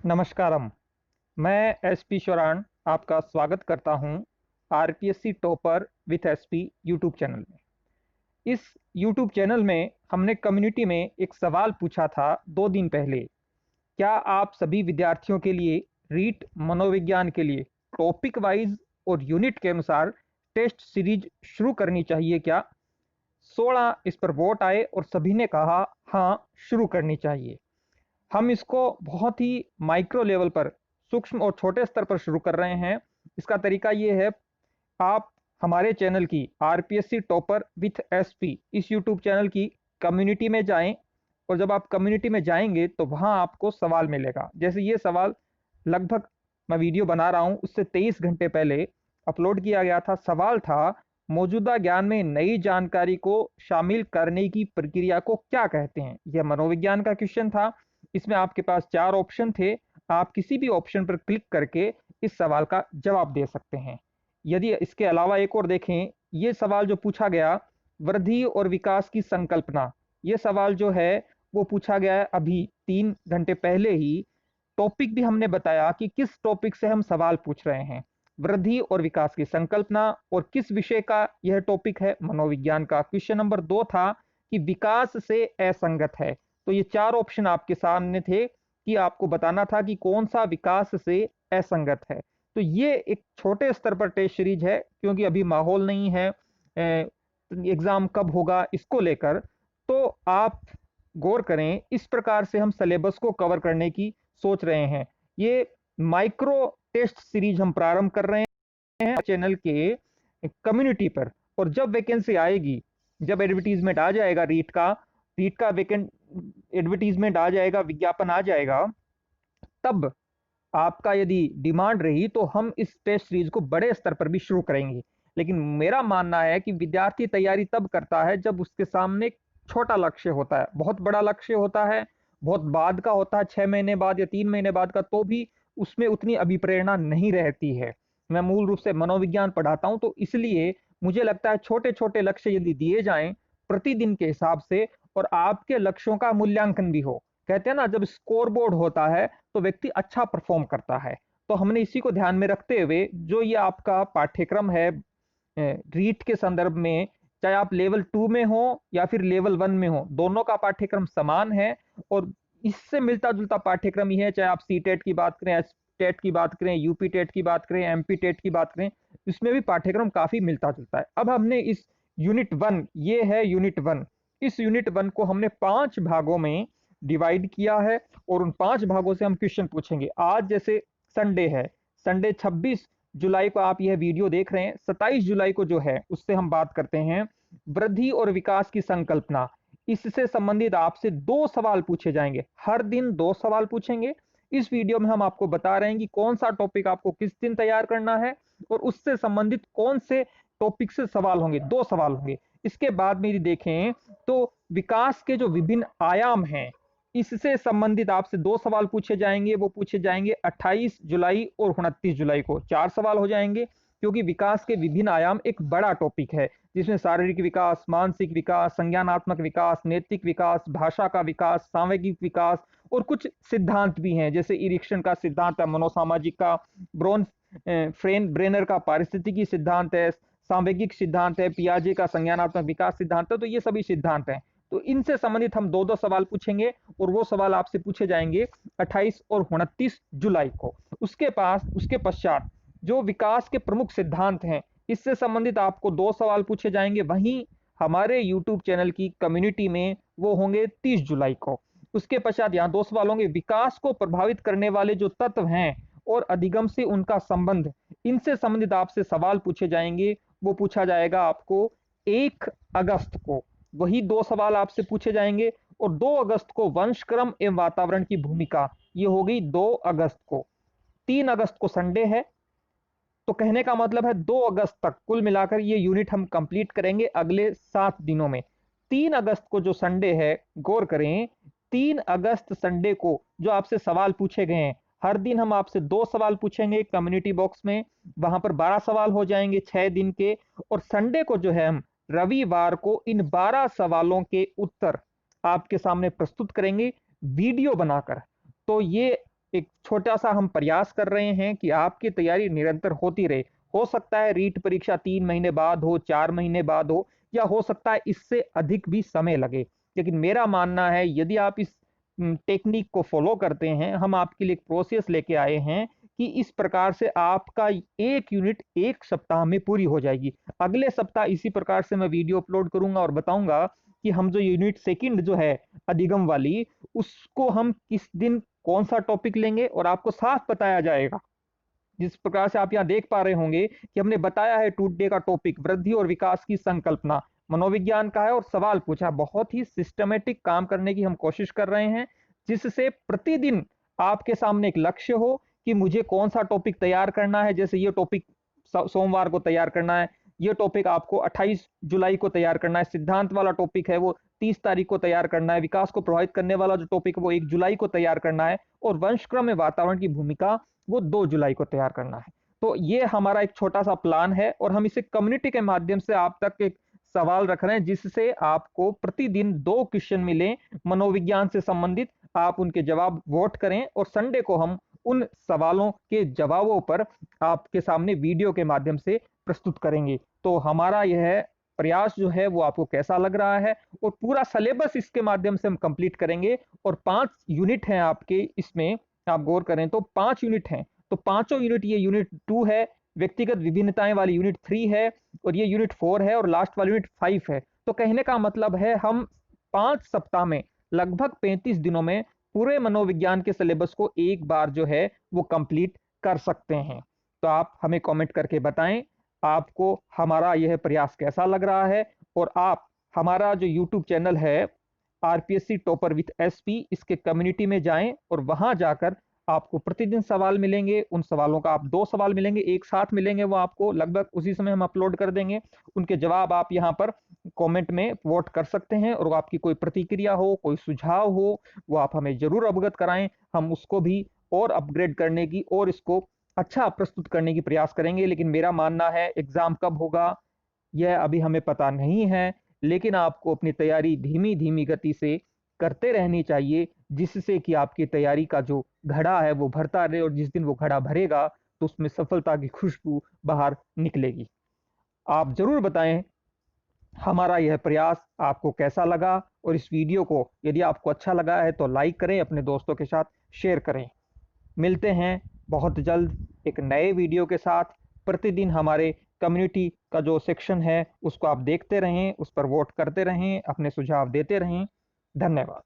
नमस्कारम। मैं एसपी शोरान आपका स्वागत करता हूं RPSC topper with SP YouTube channel में। इस यूट्यूब चैनल में हमने कम्युनिटी में एक सवाल पूछा था 2 दिन पहले। क्या आप सभी विद्यार्थियों के लिए रीट मनोविज्ञान के लिए टॉपिक वाइज और यूनिट के अनुसार टेस्ट सीरीज शुरू करनी चाहिए क्या? 16 इस पर वोट आए और सभी ने कहा हाँ, शुरू करनी चाहिए। हम इसको बहुत ही माइक्रो लेवल पर, सूक्ष्म और छोटे स्तर पर शुरू कर रहे हैं। इसका तरीका ये है, आप हमारे चैनल की आरपीएससी टॉपर विथ एसपी इस यूट्यूब चैनल की कम्युनिटी में जाएं और जब आप कम्युनिटी में जाएंगे तो वहां आपको सवाल मिलेगा। जैसे ये सवाल लगभग मैं वीडियो बना रहा हूं उससे 23 घंटे पहले अपलोड किया गया था। सवाल था, मौजूदा ज्ञान में नई जानकारी को शामिल करने की प्रक्रिया को क्या कहते हैं? यह मनोविज्ञान का क्वेश्चन था। इसमें आपके पास 4 ऑप्शन थे। आप किसी भी ऑप्शन पर क्लिक करके इस सवाल का जवाब दे सकते हैं। यदि इसके अलावा एक और देखें, ये सवाल जो पूछा गया, वृद्धि और विकास की संकल्पना, ये सवाल जो है वो पूछा गया है अभी 3 घंटे पहले ही। टॉपिक भी हमने बताया कि किस टॉपिक से हम सवाल पूछ रहे हैं, वृद्धि और विकास की संकल्पना, और किस विषय का यह टॉपिक है, मनोविज्ञान का। क्वेश्चन नंबर 2 था कि विकास से असंगत है। तो ये 4 ऑप्शन आपके सामने थे कि आपको बताना था कि कौन सा विकास से असंगत है। तो ये एक छोटे स्तर पर टेस्ट सीरीज है, क्योंकि अभी माहौल नहीं है एग्जाम कब होगा इसको लेकर। तो आप गौर करें, इस प्रकार से हम सिलेबस को कवर करने की सोच रहे हैं। ये माइक्रो टेस्ट सीरीज हम प्रारंभ कर रहे हैं चैनल के कम्युनिटी पर। और जब वैकेंसी आएगी, जब एडवर्टीजमेंट आ जाएगा, रीट का वैकेंट एडवर्टीजमेंट आ जाएगा, विज्ञापन आ जाएगा, तब आपका यदि डिमांड रही तो हम इस टेस्ट सीरीज को बड़े स्तर पर भी शुरू करेंगे। लेकिन मेरा मानना है कि विद्यार्थी तैयारी तब करता है जब उसके सामने छोटा लक्ष्य होता है। बहुत बड़ा लक्ष्य होता है, बहुत बाद का होता है, 6 महीने बाद या 3 महीने बाद का, तो भी उसमें उतनी अभिप्रेरणा नहीं रहती है। मैं मूल रूप से मनोविज्ञान पढ़ाता हूं, तो इसलिए मुझे लगता है छोटे छोटे लक्ष्य यदि दिए जाएं प्रतिदिन के हिसाब से, और आपके लक्ष्यों का मूल्यांकन भी हो। कहते हैं ना, जब स्कोर बोर्ड होता है तो व्यक्ति अच्छा परफॉर्म करता है। तो हमने इसी को ध्यान में रखते हुए जो ये आपका पाठ्यक्रम है रीट के संदर्भ में, चाहे आप लेवल 2 में हो या फिर लेवल 1 में हो, दोनों का पाठ्यक्रम समान है। और इससे मिलता जुलता पाठ्यक्रम ही है, चाहे आप सी टेट की बात करें, एस टेट की बात करें, यूपी टेट की बात करें, एमपी टेट की बात करें, इसमें भी पाठ्यक्रम काफी मिलता जुलता है। अब हमने इस यूनिट 1, ये है यूनिट 1, इस यूनिट 1 को हमने 5 भागों में डिवाइड किया है और उन 5 भागों से हम क्वेश्चन पूछेंगे। आज जैसे संडे है, संडे 26 जुलाई को आप यह वीडियो देख रहे हैं, 27 जुलाई को जो है उससे हम बात करते हैं वृद्धि और विकास की संकल्पना। इससे संबंधित आपसे 2 सवाल पूछे जाएंगे, हर दिन 2 सवाल पूछेंगे। इस वीडियो में हम आपको बता रहे हैं कि कौन सा टॉपिक आपको किस दिन तैयार करना है और उससे संबंधित कौन से टॉपिक से सवाल होंगे, 2 सवाल होंगे। इसके बाद में यदि देखें तो विकास के जो विभिन्न आयाम हैं, इससे संबंधित आपसे 2 सवाल पूछे जाएंगे। वो पूछे जाएंगे 28 जुलाई और 29 जुलाई को, 4 सवाल हो जाएंगे। क्योंकि विकास के विभिन्न आयाम एक बड़ा टॉपिक है, जिसमें शारीरिक विकास, मानसिक विकास, संज्ञानात्मक विकास, नैतिक विकास, भाषा का विकास, सामाजिक विकास, और कुछ सिद्धांत भी हैं, जैसे इरिक्शन का सिद्धांत है, मनोसामाजिक का, ब्रोन फ्रेन ब्रेनर का पारिस्थितिकी सिद्धांत है, सामवेगिक सिद्धांत है, पियाजे का संज्ञानात्मक विकास सिद्धांत है। तो ये सभी सिद्धांत हैं। तो इनसे संबंधित हम 2-2 सवाल पूछेंगे और वो सवाल आपसे पूछे जाएंगे 28 और 29 जुलाई को। उसके पश्चात जो विकास के प्रमुख सिद्धांत हैं, इससे संबंधित आपको 2 सवाल पूछे जाएंगे। वहीं हमारे YouTube चैनल की कम्युनिटी में वो होंगे 30 जुलाई को। उसके पश्चात यहाँ 2 सवाल होंगे, विकास को प्रभावित करने वाले जो तत्व हैं और अधिगम से उनका संबंध, इनसे संबंधित आपसे सवाल पूछे जाएंगे। वो पूछा जाएगा आपको 1 अगस्त को। वही 2 सवाल आपसे पूछे जाएंगे। और 2 अगस्त को वंशक्रम एवं वातावरण की भूमिका, ये होगी 2 अगस्त को। 3 अगस्त को संडे है, तो कहने का मतलब है 2 अगस्त तक कुल मिलाकर ये यूनिट हम कंप्लीट करेंगे अगले 7 दिनों में। 3 अगस्त को जो संडे है, गौर करें, 3 अगस्त संडे को जो आपसे सवाल पूछे गए हैं, हर दिन हम आपसे 2 सवाल पूछेंगे कम्युनिटी बॉक्स में, वहां पर 12 सवाल हो जाएंगे 6 दिन के। और संडे को जो है हम रविवार को इन 12 सवालों के उत्तर आपके सामने प्रस्तुत करेंगे वीडियो बनाकर। तो ये एक छोटा सा हम प्रयास कर रहे हैं कि आपकी तैयारी निरंतर होती रहे। हो सकता है रीट परीक्षा 3 महीने बाद हो, 4 महीने बाद हो, या हो सकता है इससे अधिक भी समय लगे। लेकिन मेरा मानना है यदि आप इस टेक्निक को फॉलो करते हैं, हम आपके लिए एक प्रोसेस लेके आए हैं कि इस प्रकार से आपका एक यूनिट 1 सप्ताह में पूरी हो जाएगी। अगले सप्ताह इसी प्रकार से मैं वीडियो अपलोड करूंगा और बताऊंगा कि हम जो यूनिट सेकंड जो है अधिगम वाली, उसको हम किस दिन कौन सा टॉपिक लेंगे और आपको साफ बताया जाएगा। जिस प्रकार से आप यहाँ देख पा रहे होंगे कि हमने बताया है टुडे का टॉपिक वृद्धि और विकास की संकल्पना मनोविज्ञान का है, और सवाल पूछा। बहुत ही सिस्टमेटिक काम करने की हम कोशिश कर रहे हैं, जिससे प्रतिदिन आपके सामने एक लक्ष्य हो कि मुझे कौन सा टॉपिक तैयार करना है। जैसे ये टॉपिक सोमवार को तैयार करना है, ये टॉपिक आपको 28 जुलाई को तैयार करना है, सिद्धांत वाला टॉपिक है वो 30 तारीख को तैयार करना है, विकास को प्रभावित करने वाला जो टॉपिक है वो 1 जुलाई को तैयार करना है, और वंशक्रम में वातावरण की भूमिका वो 2 जुलाई को तैयार करना है। तो ये हमारा एक छोटा सा प्लान है, और हम इसे कम्युनिटी के माध्यम से आप तक एक सवाल रख रहे हैं, जिससे आपको प्रतिदिन 2 क्वेश्चन मिले मनोविज्ञान से संबंधित। आप उनके जवाब वोट करें, और संडे को हम उन सवालों के जवाबों पर आपके सामने वीडियो के माध्यम से प्रस्तुत करेंगे। तो हमारा यह प्रयास जो है वो आपको कैसा लग रहा है, और पूरा सिलेबस इसके माध्यम से हम कंप्लीट करेंगे। और 5 यूनिट हैं आपके इसमें, आप गौर करें तो 5 यूनिट हैं। तो पांचों यूनिट, ये यूनिट 2 है, व्यक्तिगत विभिन्नताएं वाली यूनिट 3 है, और ये यूनिट 4 है, और लास्ट वाली यूनिट 5 है। तो कहने का मतलब है हम 5 सप्ताह में लगभग 35 दिनों में पूरे मनोविज्ञान के सिलेबस को एक बार जो है वो कंप्लीट कर सकते हैं। तो आप हमें कमेंट करके बताएं आपको हमारा यह प्रयास कैसा लग रहा है, और आप हमारा जो यूट्यूब चैनल है आरपीएससी टॉपर विथ एसपी, इसके कम्युनिटी में जाएं, और वहां जाकर आपको प्रतिदिन सवाल मिलेंगे। उन सवालों का आप 2 सवाल मिलेंगे, एक साथ मिलेंगे, वो आपको लगभग उसी समय हम अपलोड कर देंगे। उनके जवाब आप यहाँ पर कमेंट में वोट कर सकते हैं, और आपकी कोई प्रतिक्रिया हो, कोई सुझाव हो, वो आप हमें जरूर अवगत कराएं। हम उसको भी और अपग्रेड करने की और इसको अच्छा प्रस्तुत करने की प्रयास करेंगे। लेकिन मेरा मानना है एग्जाम कब होगा यह अभी हमें पता नहीं है, लेकिन आपको अपनी तैयारी धीमी धीमी गति से करते रहनी चाहिए, जिससे कि आपकी तैयारी का जो घड़ा है वो भरता रहे, और जिस दिन वो घड़ा भरेगा तो उसमें सफलता की खुशबू बाहर निकलेगी। आप जरूर बताएं हमारा यह प्रयास आपको कैसा लगा, और इस वीडियो को यदि आपको अच्छा लगा है तो लाइक करें, अपने दोस्तों के साथ शेयर करें। मिलते हैं बहुत जल्द एक नए वीडियो के साथ। प्रतिदिन हमारे कम्युनिटी का जो सेक्शन है उसको आप देखते रहें, उस पर वोट करते रहें, अपने सुझाव देते रहें। धन्यवाद।